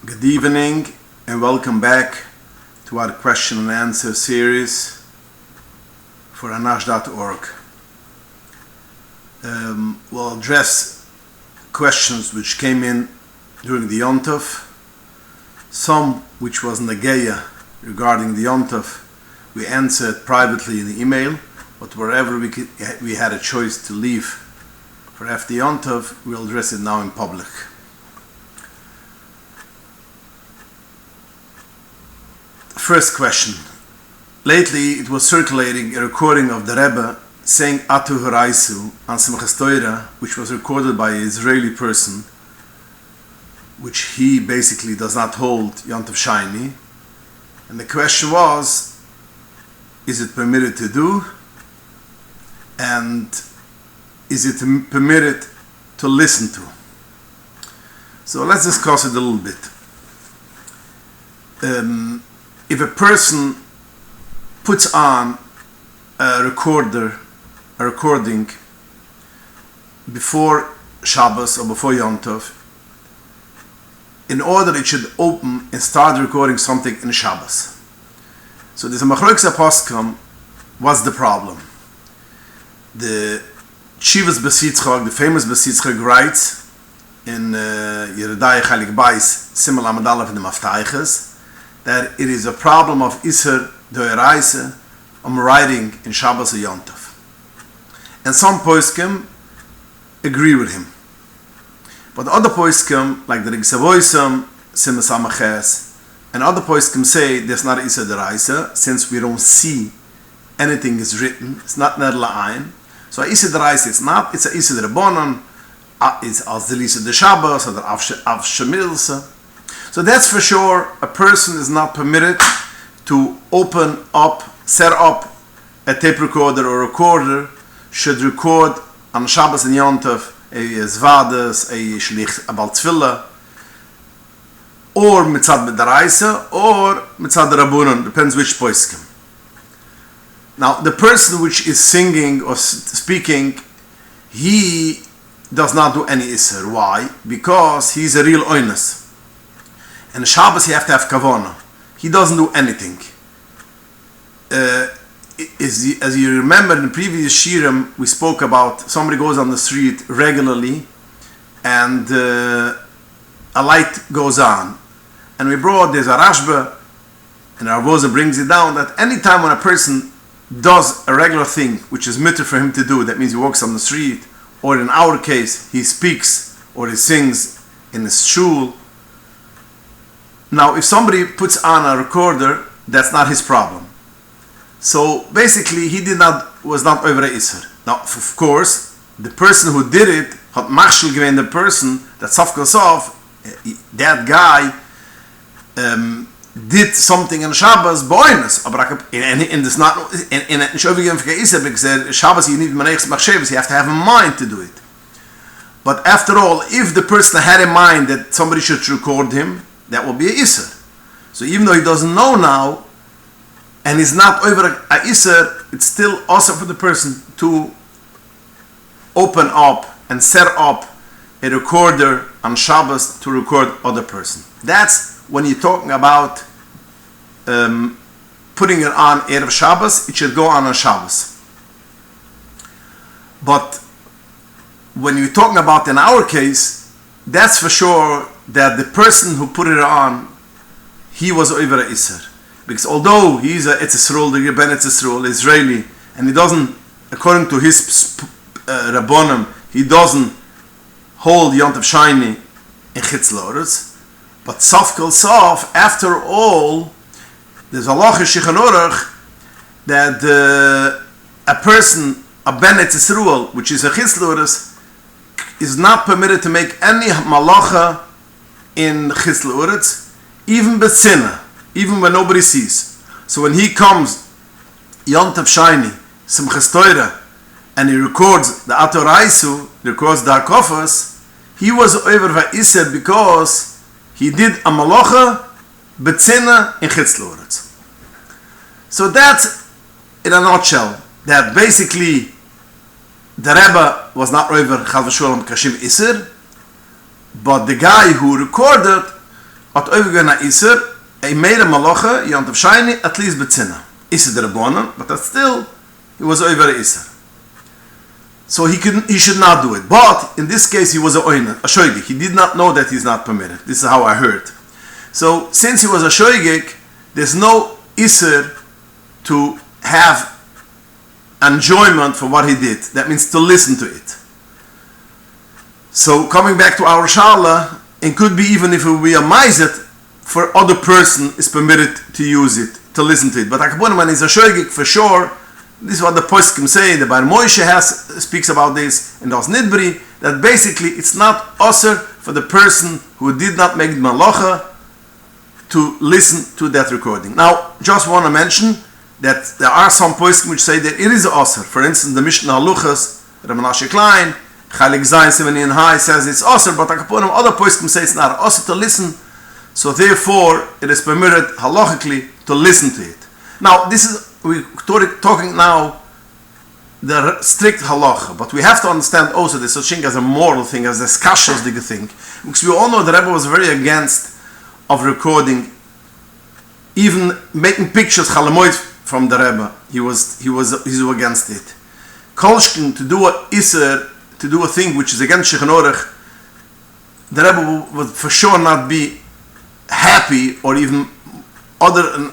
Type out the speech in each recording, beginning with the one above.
Good evening and welcome back to our question and answer series for Anash.org. We'll address questions which came in during the Yom Tov, some which was Nageya regarding the Yom Tov we answered privately in the email, but wherever we had a choice to leave for after Yom Tov, we'll address it now in public. First question. Lately it was circulating a recording of the Rebbe saying Atu Horaisu on Simchas Torah, which was recorded by an Israeli person, which he basically does not hold Yom Tov Shiny. And the question was, is it permitted to do? And is it permitted to listen to? So let's discuss it a little bit. If a person puts on a recording before Shabbos or before Yom Tov, in order it should open and start recording something in Shabbos. So there's a machlokes poskim. What's the problem? The Chivas Besitzchog, the famous Besitzchog, writes in Yeridai Chalik Bais Simel Amadalef in the Maftaiches that it is a problem of Isser Doeraise writing in Shabbos or Yom Tov. And some poskim agree with him. But other poskim, like the Rigsavoisam, Simas Amaches, and other poskim say there's not Isser Doeraise, since we don't see anything is written, it's not Nedla Ein. So Isser Doeraise it's not, it's a Isser Derebonon, it's as the Isser de Shabbos or the Av Shemilse. So that's for sure, a person is not permitted to open up, set up a tape recorder or recorder, should record on Shabbos and Yom Tov a Zvades, a Shlich, a Baltfila, or Mitzad B'Daraisa, or Mitzad Rabunan, depends which poiskim. Now, the person which is singing or speaking, he does not do any Isser. Why? Because he's a real oinus. And Shabbos you have to have kavana. He doesn't do anything. As you remember in the previous shirim, we spoke about somebody goes on the street regularly and a light goes on. And we brought, there's a Rashba, and our Voza brings it down, that any time when a person does a regular thing, which is mitzvah for him to do, that means he walks on the street, or in our case, he speaks or he sings in his shul. Now, if somebody puts on a recorder, that's not his problem. So basically, he was not over a Isser. Now, of course, the person who did it had machshel given the person that Safkosov, that guy, did something in Shabbos, boinus. And it's not in Isser because Shabbos you need maneichs machshavos. You have to have a mind to do it. But after all, if the person had in mind that somebody should record him, that will be a Isser. So even though he doesn't know now, and he's not over a Isser, it's still also for the person to open up and set up a recorder on Shabbos to record other person. That's when you're talking about putting it on Erev Shabbos, it should go on Shabbos. But when you're talking about in our case, that's for sure that the person who put it on, he was over a Isser. Because although he's a Etzisrol, the Rebbe Etzisrol, Israeli, and he doesn't, according to his Rabbonim, he doesn't hold Yom Tov Shiny in Chitz Loretz, but Sof Kol Sof, after all, there's a Halacha Shulchan Aruch that a person, a Ben Etzisrol, which is a Chitz Loretz, is not permitted to make any malacha in Chitz Loretz, even betzina, even when nobody sees. So when he comes, Yom Tov Shiny, Simchas Torah, and he records the Atu Horaisu, records the Hakofas, he was over va'isser because he did a malacha betzina in Chitz Loretz. So that's, in a nutshell, that basically the Rebbe was not over Chal v'Sholem Kashim Isser, but the guy who recorded hat overgegangen a Iser, made a Malacha, Yontav Shani, at least Betzina. Iser der Rabbanan, but that still, he was over a Iser. So he should not do it. But in this case, he was a shoygik. He did not know that he's not permitted. This is how I heard. So since he was a shoygik, there's no Iser to have enjoyment for what he did. That means to listen to it. So coming back to our Shala, it could be even if it will be a Mizet, for other person is permitted to use it, to listen to it. But when he's a shoygik, for sure, this is what the poskim say. The Bar Moshe speaks about this in Das Nidbri, that basically it's not osir for the person who did not make the malacha to listen to that recording. Now, just want to mention that there are some poskim which say that it is osir. For instance, the Mishnah Haluchas, Rabbi Menashe Klein, Chalik Zayin 70 High says it's osir, but other poskim say it's not osir to listen. So therefore, it is permitted halachically to listen to it. Now, this is we're talking now the strict halacha, but we have to understand also the such thing as a moral thing, as a skashos thing, because we all know the Rebbe was very against of recording, even making pictures chalamoid from the Rebbe. He was against it. Kolshkin to do a iser, to do a thing which is against Shulchan Aruch, the Rebbe would for sure not be happy, or even other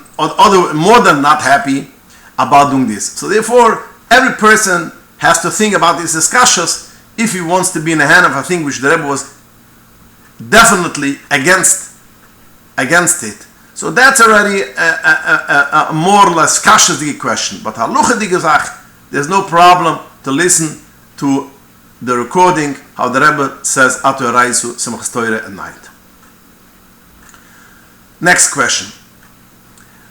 more than not happy about doing this. So therefore, every person has to think about these discussions if he wants to be in the hand of a thing which the Rebbe was definitely against it. So that's already a more or less kashas question. But halucha gesagt, there's no problem to listen to the recording how the Rebbe says Atu Araisu Simchas Torah at night. Next question.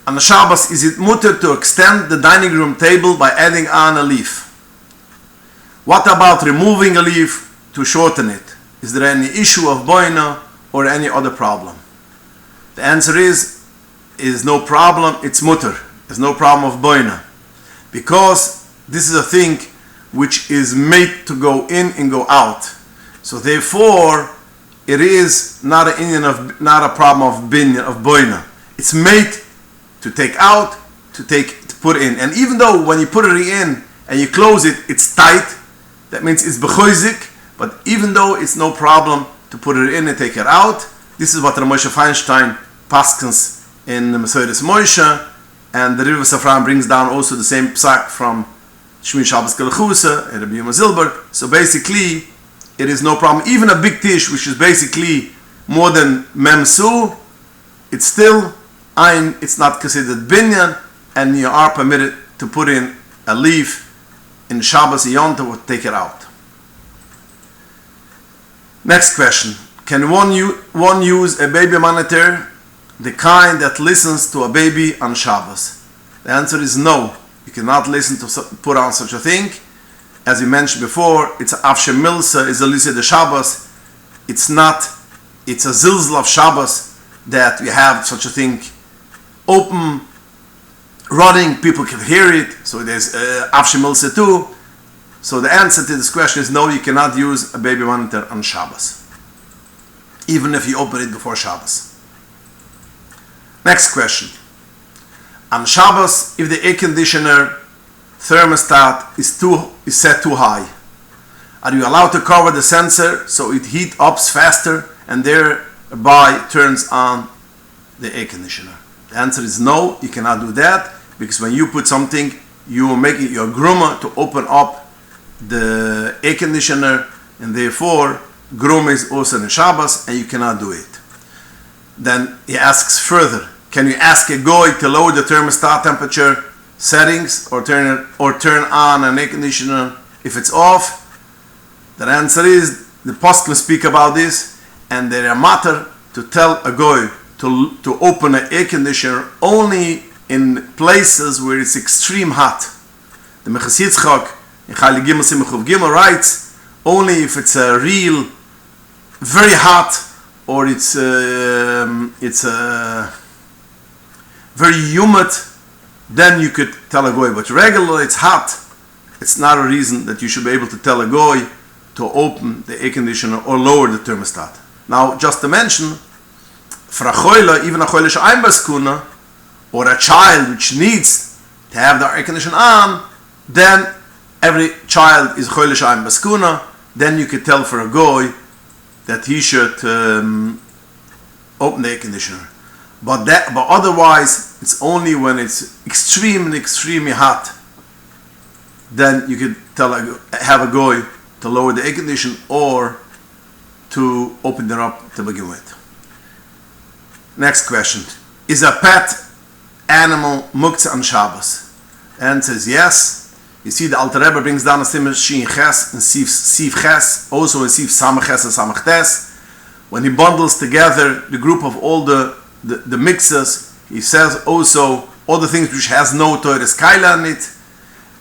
On the Shabbos, is it mutter to extend the dining room table by adding on a leaf? What about removing a leaf to shorten it? Is there any issue of boina or any other problem? The answer is no problem, it's mutter. There's no problem of boina. Because this is a thing which is made to go in and go out. So therefore, it is not a problem of binyan, of boina. It's made to take out, to put in. And even though when you put it in and you close it, it's tight, that means it's bechoizik, but even though it's no problem to put it in and take it out, this is what Moshe Feinstein paskens in the Mesoides Moshe, and the River Safran brings down also the same psak from Shmi Shabbos Kelchusa and Rabbi Yoma Zilber. So basically, it is no problem. Even a big tish, which is basically more than memsu, it's still ein, it's not considered binyan, and you are permitted to put in a leaf in Shabbos Yom to take it out. Next question. Can one use a baby monitor, the kind that listens to a baby on Shabbos? The answer is no. You cannot listen to put on such a thing. As we mentioned before, it's a Avshe Milsa, it's a Lisa de Shabbos. It's a Zilzl of Shabbos that we have such a thing open, running, people can hear it, so there's Avshe Milsa too. So the answer to this question is no, you cannot use a baby monitor on Shabbos, even if you open it before Shabbos. Next question. On Shabbos, if the air conditioner thermostat is set too high, are you allowed to cover the sensor so it heats up faster and thereby turns on the air conditioner? The answer is no, you cannot do that, because when you put something, you are making your gruma to open up the air conditioner, and therefore gruma is also in Shabbos and you cannot do it. Then he asks further, can you ask a goy to lower the thermostat temperature settings or turn on an air conditioner if it's off? The answer is the poskim speak about this, and they are matter to tell a goy to open an air conditioner only in places where it's extreme hot. The Mechas Yitzchak in Chayli Gimel Simchuv Gimel writes only if it's a real very hot, or it's very humid, then you could tell a goy. But regularly it's hot, it's not a reason that you should be able to tell a goy to open the air conditioner or lower the thermostat. Now, just to mention, for a choile, even a choile she'ayin baskuna, or a child which needs to have the air conditioner on, then every child is choile she'ayin baskuna. Then you could tell for a goy that he should open the air conditioner. But otherwise, it's only when it's extremely hot. Then you could have a goy to lower the air conditioner or to open it up to begin with. Next question: is a pet animal muktzah on Shabbos? And says yes. You see, the Alter Rebbe brings down a simmer Shin Ches and Siv Ches, also in Siv Samach Ches and Samach Tes. When he bundles together the group of all the mixes, he says also all the things which has no Torah's Kaila in it,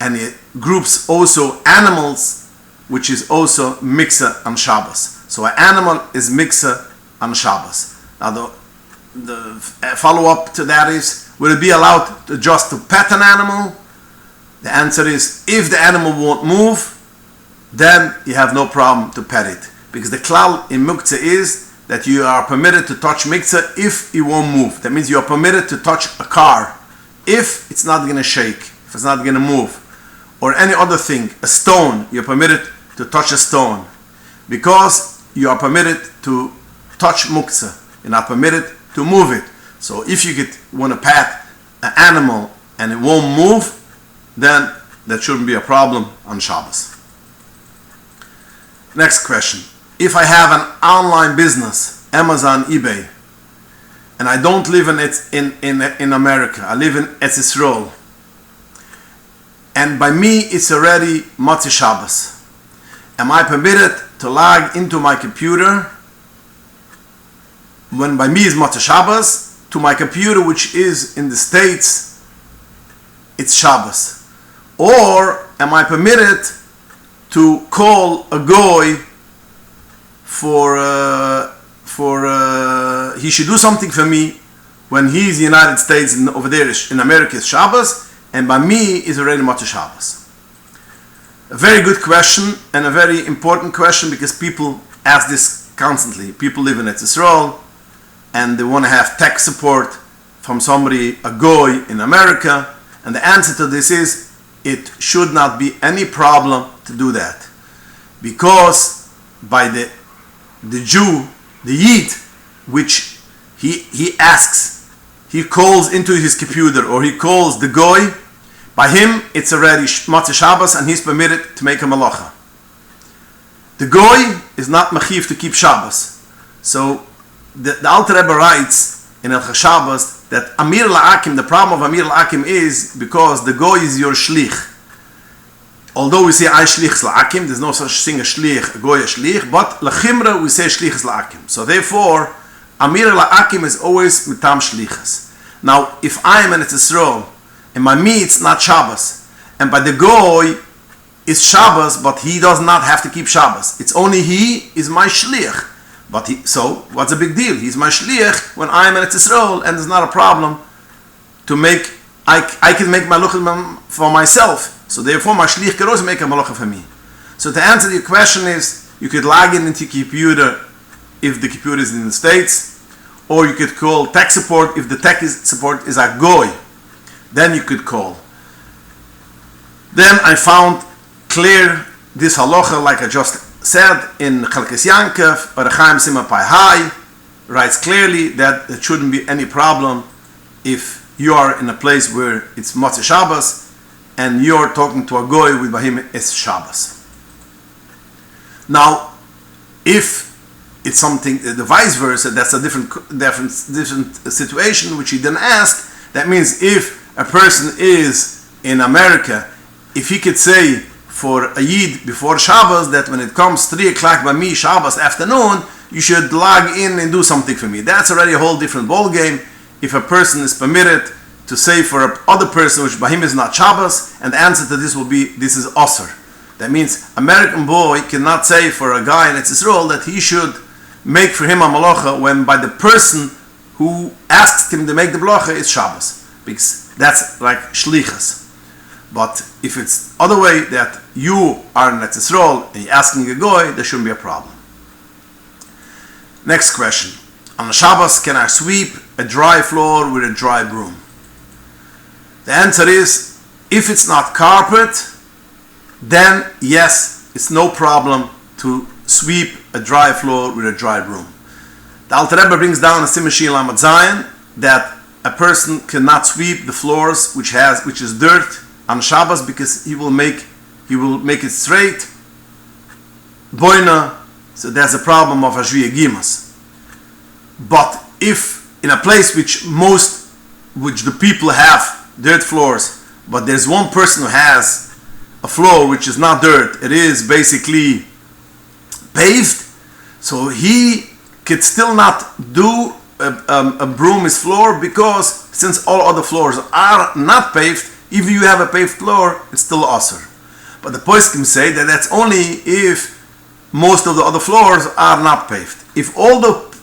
and he groups also animals, which is also Miksa on Shabbos. So an animal is Miksa on Shabbos. Now the follow-up to that is, will it be allowed just to pet an animal? The answer is, if the animal won't move, then you have no problem to pet it. Because the klal in muktzah is that you are permitted to touch miktzah if it won't move. That means you are permitted to touch a car if it's not going to shake, if it's not going to move. Or any other thing, a stone, you're permitted to touch a stone. Because you are permitted to touch muktzah. You're not permitted to move it. So if you want to pet an animal and it won't move, then that shouldn't be a problem on Shabbos. Next question: if I have an online business, Amazon, eBay, and I don't live in America, I live in Eretz Yisrael, and by me it's already Motzei Shabbos, am I permitted to log into my computer when by me is Motzei Shabbos to my computer which is in the States, it's Shabbos? Or am I permitted to call a goy for he should do something for me when he's in the United States and over there in America is Shabbos, and by me is already Motzei Shabbos? A very good question and a very important question, because people ask this constantly. People live in Eretz Yisrael and they want to have tech support from somebody, a goy in America, and the answer to this is, it should not be any problem to do that, because by the Jew, the Yid, which he asks, he calls into his computer, or he calls the goy, by him it's already Motzei Shabbos and he's permitted to make a malacha. The goy is not mechiv to keep Shabbos. So the Alter Rebbe writes in El Shabbos that Amir La'akim, the problem of Amir La'akim is because the goy is your shlich. Although we say I shlich La'akim, there's no such thing as shlich, a goy a shlich, but L'chimra we say shlich La'akim. So therefore, Amir La'akim is always mitam shlichas. Now, if I am in Eretz Yisrael, and by me it's not Shabbos, and by the goy it's Shabbos, but he does not have to keep Shabbos. It's only he is my shlich. But so what's the big deal? He's my shliach when I'm in Eretz Yisrael, and there's not a problem to make. I can make malucha for myself. So therefore, my shliach can also make a malucha for me. So to answer your question is, you could log in into your computer if the computer is in the States, or you could call tech support if the tech support is a goy. Then you could call. Then I found clear this halacha, like I just said in Chalkes Yankov, or Chaim Sima Pai Hai writes clearly that there shouldn't be any problem if you are in a place where it's Motzei Shabbos and you're talking to a goy with Bahim es Shabbos. Now, if it's something the vice versa, that's a different situation which he didn't ask. That means if a person is in America, if he could say for a Yid before Shabbos that when it comes 3 o'clock by me Shabbos afternoon, you should log in and do something for me. That's already a whole different ball game. If a person is permitted to say for other person which by him is not Shabbos, and the answer to this will be, this is Osir. That means American boy cannot say for a guy in Eretz Yisrael that he should make for him a malacha when by the person who asked him to make the malacha is Shabbos, because that's like shlichus. But if it's other way, that you are in Eretz Yisrael and you're asking a goy, there shouldn't be a problem. Next question: On Shabbos, can I sweep a dry floor with a dry broom? The answer is, if it's not carpet, then yes, it's no problem to sweep a dry floor with a dry broom. The Alter Rebbe brings down a Simon Lamed Zayin that a person cannot sweep the floors which is dirt on Shabbos because he will make it straight. Boina, so there's a problem of Ashviya Gimas. But if in a place which the people have dirt floors, but there's one person who has a floor which is not dirt, it is basically paved, so he could still not do a broom his floor, because since all other floors are not paved, if you have a paved floor, it's still asur. But the poskim say that that's only if most of the other floors are not paved. If all the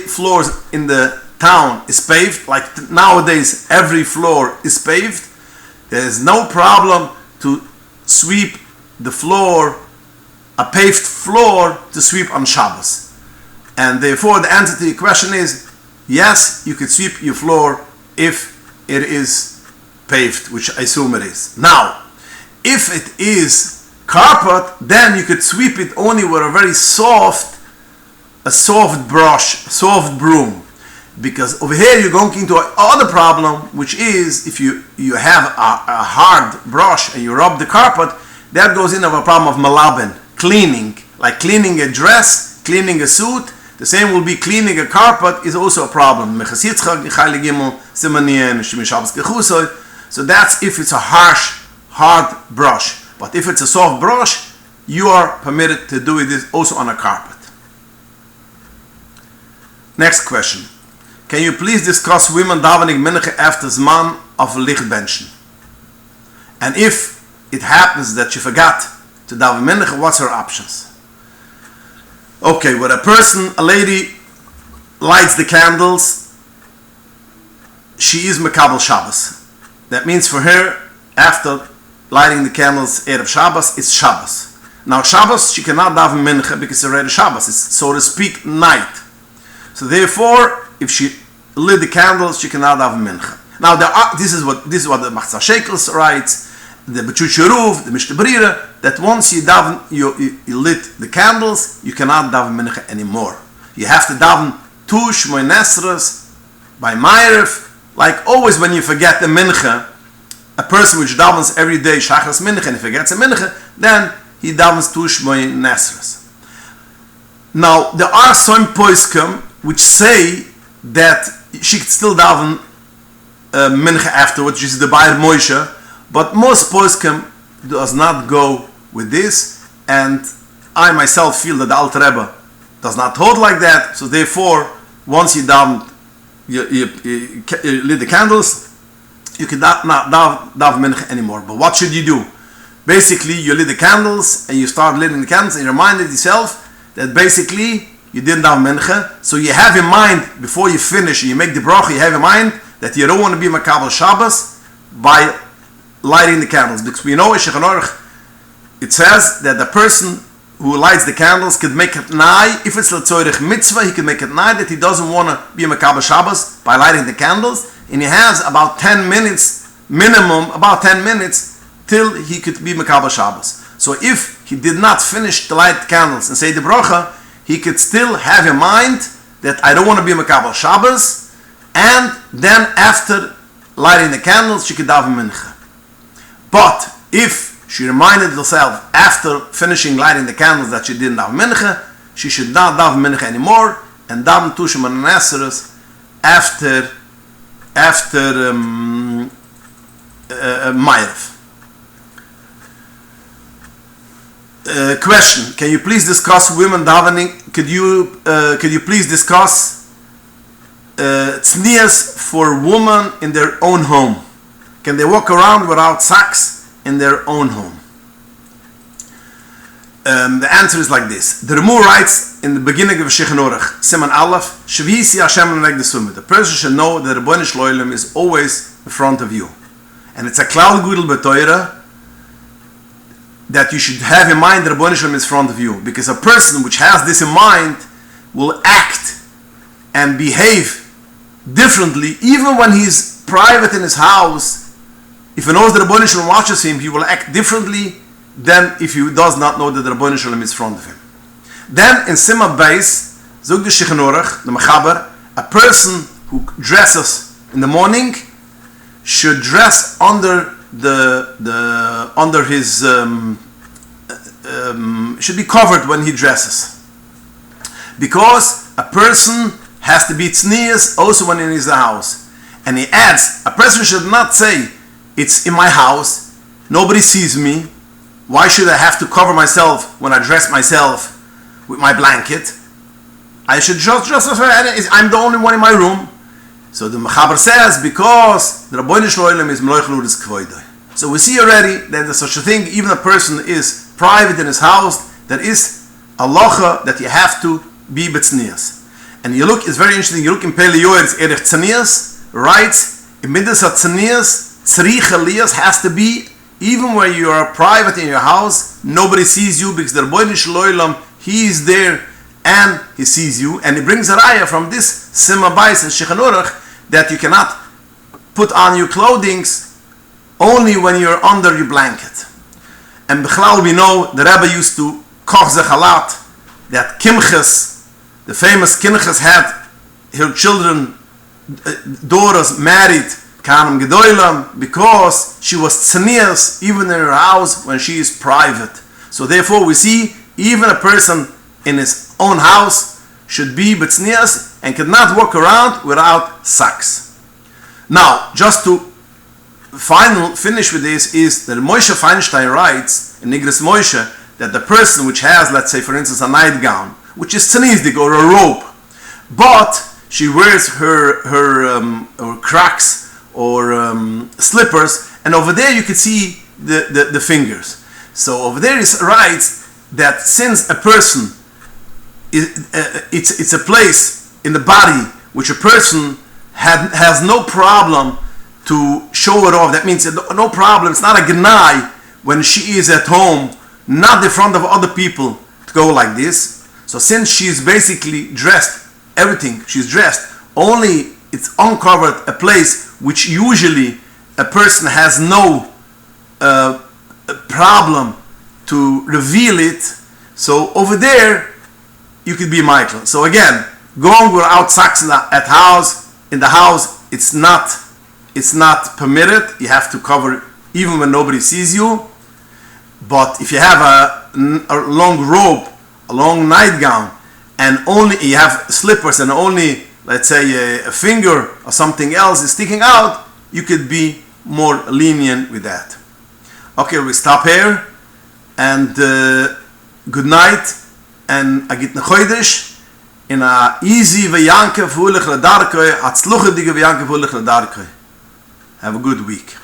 floors in the town is paved, like nowadays every floor is paved, there is no problem to sweep the floor, a paved floor, to sweep on Shabbos. And therefore the answer to your question is, yes, you could sweep your floor if it is paved, which I assume it is. Now, if it is carpet, then you could sweep it only with a very soft brush, soft broom. Because over here you're going into another problem, which is if you have a hard brush and you rub the carpet, that goes into a problem of malaben, cleaning. Like cleaning a dress, cleaning a suit, the same will be cleaning a carpet is also a problem. So that's if it's a harsh, hard brush. But if it's a soft brush, you are permitted to do it also on a carpet. Next question. Can you please discuss women davening mincha after zman of lichtbenchen? And if it happens that she forgot to daven mincha, what's her options? Okay, when a lady lights the candles, she is Mekabel Shabbos. That means for her, after lighting the candles Erev Shabbos, it's Shabbos. Now Shabbos, she cannot daven mincha because it's already Shabbos. It's, so to speak, night. So therefore, if she lit the candles, she cannot daven mincha. Now this is what the Machzah Shekels writes, the B'chuch the Mishnah Brira, that once you lit the candles, you cannot daven mincha anymore. You have to daven tu shmoy nesras by Ma'ariv. Like always, when you forget the mincha, a person which davens every day shachas mincha and he forgets a mincha, then he davens tu shmoy nesras. Now there are some poskim which say that she could still daven mincha afterwards, which is the Bayer Moshe, but most poskim does not go with this, and I myself feel that the Alter Rebbe does not hold like that. So therefore, once you daven, you lit the candles, you cannot daven mincha anymore. But what should you do? Basically, you lit the candles and you start lighting the candles, and you reminded yourself that basically you didn't daven mincha. So you have in mind, before you finish and you make the bracha, you have in mind that you don't want to be Mekabel Shabbos by lighting the candles. Because we know in Shulchan Aruch it says that the person who lights the candles could make it nigh, if it's l'tzoirich mitzvah, he can make it nigh that he doesn't want to be a Mekabel Shabbos by lighting the candles, and he has about 10 minutes, minimum, about 10 minutes, till he could be Mekabel Shabbos. So if he did not finish to light the candles and say the bracha, he could still have in mind that I don't want to be a Mekabel Shabbos, and then after lighting the candles, she could daven mincha. But if she reminded herself after finishing lighting the candles that she didn't daven mincha, she should not daven mincha anymore, and daven tushim and nesers after Ma'ariv. Question: can you please discuss women davening? Could you please discuss tznias for women in their own home? Can they walk around without socks in their own home? The answer is like this. The Ramur writes in the beginning of Shulchan Aruch, Siman Aleph, Shvisi Hashem L'neg the Summit. The person should know that the Rebbeinu Shloilem is always in front of you. And it's a klal gudel b'Torah that you should have in mind that the Rebbeinu Shloilem is in front of you. Because a person which has this in mind will act and behave differently, even when he's private in his house. If he knows that the Rebbeinu Shalom watches him, he will act differently than if he does not know that the Rebbeinu Shalom is in front of him. Then in Simma Beis, Zog the Shulchan Aruch, the Mechaber, a person who dresses in the morning should dress under his should be covered when he dresses, because a person has to be tznius also when he is in the house. And he adds, a person should not say, it's in my house, nobody sees me, why should I have to cover myself when I dress myself with my blanket? I should just I'm the only one in my room. So the Mechaber says, because the Rabbeinu Shalom is Meloich Ludas Kvoidai. So we see already that there's such a thing, even a person is private in his house, there is a halacha that you have to be betznias. And you look, it's very interesting, you look in Pele Yoel's Erech Tznias, writes, in Midas HaTznias, Tzrich Elias has to be, even when you are private in your house, nobody sees you, because the Rebbeinu Shalom, he is there, and he sees you. And he brings a raya from this Simma Beis and Shulchan Aruch, that you cannot put on your clothing only when you're under your blanket. And Bichlal, we know the Rebbe used to koch zich a lot, that Kimches, the famous Kimches, had her children, daughters, married Kanem Gedolim, because she was tznius even in her house when she is private. So therefore we see even a person in his own house should be betznius and cannot walk around without socks. Now, just to finish with this, is that Moshe Feinstein writes in Nigris Moshe that the person which has, let's say for instance, a nightgown, which is tzniusdik or a robe, but she wears her Crocs or slippers, and over there you can see the fingers. So over there it writes that since a person it's a place in the body which a person has no problem to show it off. That means no problem. It's not a gnai when she is at home, not in front of other people, to go like this. So since she's basically dressed, everything she's dressed, only it's uncovered a place which usually a person has no problem to reveal it. So over there you could be Michael. So again, going without socks in the house, it's not permitted. You have to cover even when nobody sees you. But if you have a long robe, a long nightgown, and only you have slippers and only, let's say, a finger or something else is sticking out, you could be more lenient with that. Okay, we stop here, and good night, and agit nechoidish in a easy v'yankev hulich l'darkoi, hatzluchedige v'yankev hulich l'darkoi. Have a good week.